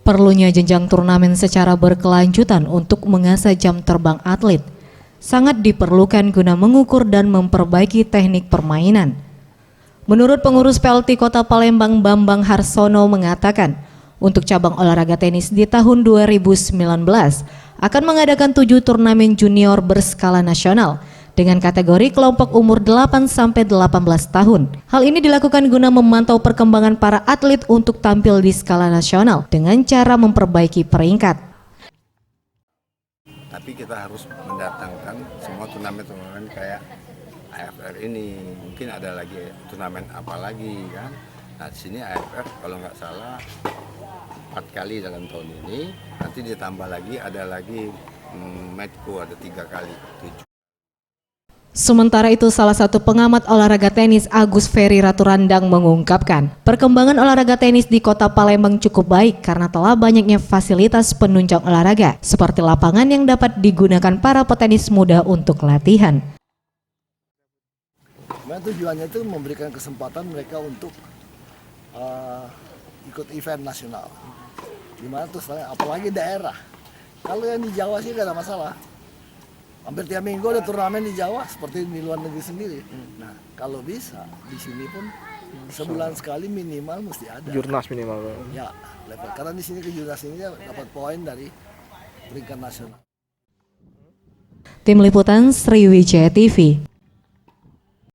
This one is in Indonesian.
Perlunya jenjang turnamen secara berkelanjutan untuk mengasah jam terbang atlet sangat diperlukan guna mengukur dan memperbaiki teknik permainan. Menurut pengurus PLT Kota Palembang Bambang Harsono mengatakan, untuk cabang olahraga tenis di tahun 2019 akan mengadakan 7 turnamen junior berskala nasional dengan kategori kelompok umur 8-18 tahun. Hal ini dilakukan guna memantau perkembangan para atlet untuk tampil di skala nasional dengan cara memperbaiki peringkat. Tapi kita harus mendatangkan semua turnamen-turnamen kayak AFR ini. Mungkin ada lagi turnamen apa lagi kan. Nah di sini AFR kalau nggak salah 4 kali dalam tahun ini. Nanti ditambah lagi ada lagi Medco ada 3 kali 7. Sementara itu, salah satu pengamat olahraga tenis Agus Ferry Raturandang mengungkapkan, perkembangan olahraga tenis di Kota Palembang cukup baik karena telah banyaknya fasilitas penunjang olahraga, seperti lapangan yang dapat digunakan para petenis muda untuk latihan. Tujuannya itu memberikan kesempatan mereka untuk ikut event nasional. Dimana tuh, apalagi daerah. Kalau yang di Jawa sih gak ada masalah. Hampir tiap minggu ada turnamen di Jawa seperti di luar negeri sendiri. Nah, kalau bisa di sini pun sebulan sekali minimal mesti ada. Jurnas minimal. Ya, level. Karena di sini ke jurnas ini dapat poin dari peringkat nasional. Tim Liputan Sriwijaya TV.